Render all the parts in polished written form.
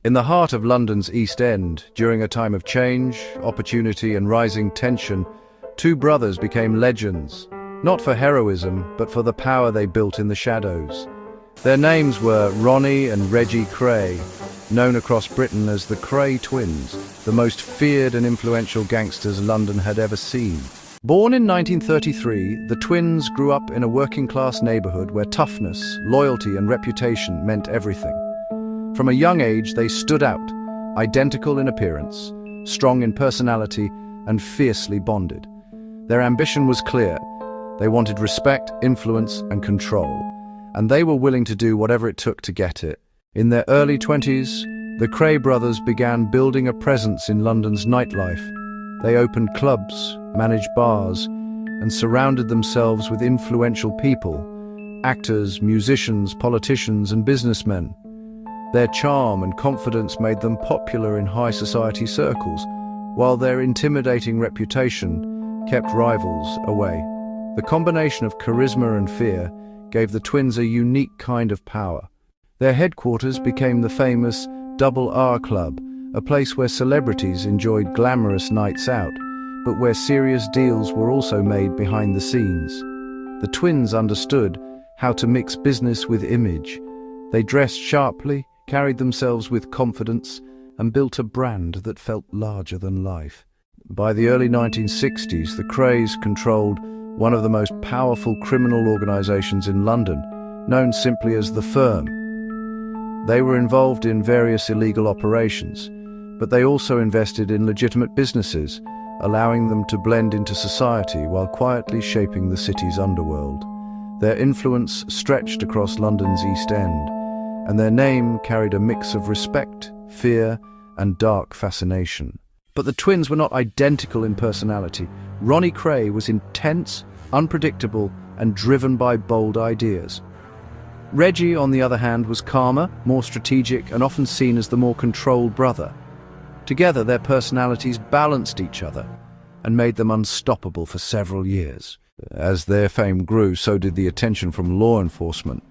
In the heart of London's East End, during a time of change, opportunity and rising tension, two brothers became legends, not for heroism, but for the power they built in the shadows. Their names were Ronnie and Reggie Kray, known across Britain as the Kray twins, the most feared and influential gangsters London had ever seen. Born in 1933, the twins grew up in a working-class neighborhood where toughness, loyalty and reputation meant everything. From a young age, they stood out, identical in appearance, strong in personality, and fiercely bonded. Their ambition was clear. They wanted respect, influence, and control, and they were willing to do whatever it took to get it. In their early 20s, the Kray brothers began building a presence in London's nightlife. They opened clubs, managed bars, and surrounded themselves with influential people, actors, musicians, politicians, and businessmen. Their charm and confidence made them popular in high society circles, while their intimidating reputation kept rivals away. The combination of charisma and fear gave the twins a unique kind of power. Their headquarters became the famous Double R Club, a place where celebrities enjoyed glamorous nights out, but where serious deals were also made behind the scenes. The twins understood how to mix business with image. They dressed sharply, carried themselves with confidence, and built a brand that felt larger than life. By the early 1960s, the Krays controlled one of the most powerful criminal organizations in London, known simply as the Firm. They were involved in various illegal operations, but they also invested in legitimate businesses, allowing them to blend into society while quietly shaping the city's underworld. Their influence stretched across London's East End, and their name carried a mix of respect, fear, and dark fascination. But the twins were not identical in personality. Ronnie Kray was intense, unpredictable, and driven by bold ideas. Reggie, on the other hand, was calmer, more strategic, and often seen as the more controlled brother. Together, their personalities balanced each other and made them unstoppable for several years. As their fame grew, so did the attention from law enforcement.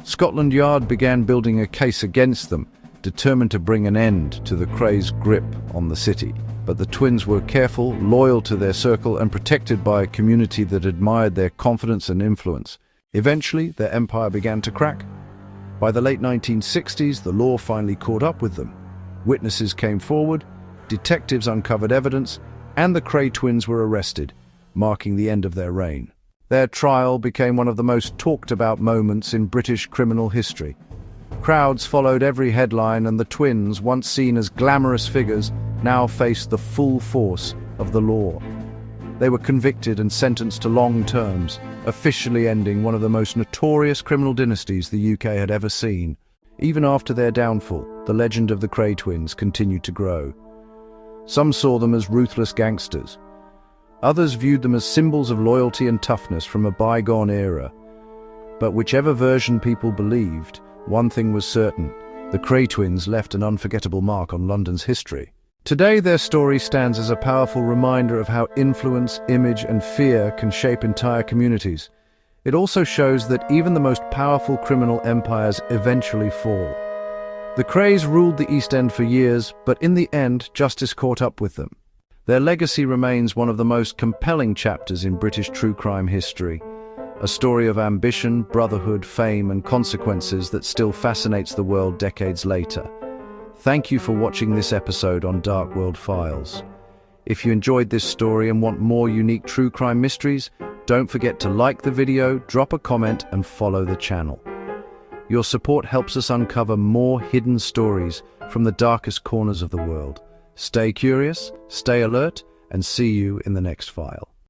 Scotland Yard began building a case against them, determined to bring an end to the Krays' grip on the city. But the twins were careful, loyal to their circle, and protected by a community that admired their confidence and influence. Eventually, their empire began to crack. By the late 1960s, the law finally caught up with them. Witnesses came forward, detectives uncovered evidence, and the Kray twins were arrested, marking the end of their reign. Their trial became one of the most talked-about moments in British criminal history. Crowds followed every headline, and the twins, once seen as glamorous figures, now faced the full force of the law. They were convicted and sentenced to long terms, officially ending one of the most notorious criminal dynasties the UK had ever seen. Even after their downfall, the legend of the Kray twins continued to grow. Some saw them as ruthless gangsters. Others viewed them as symbols of loyalty and toughness from a bygone era. But whichever version people believed, one thing was certain: the Kray twins left an unforgettable mark on London's history. Today, their story stands as a powerful reminder of how influence, image, and fear can shape entire communities. It also shows that even the most powerful criminal empires eventually fall. The Krays ruled the East End for years, but in the end, justice caught up with them. Their legacy remains one of the most compelling chapters in British true crime history, a story of ambition, brotherhood, fame, and consequences that still fascinates the world decades later. Thank you for watching this episode on Dark World Files. If you enjoyed this story and want more unique true crime mysteries, don't forget to like the video, drop a comment, and follow the channel. Your support helps us uncover more hidden stories from the darkest corners of the world. Stay curious, stay alert, and see you in the next file.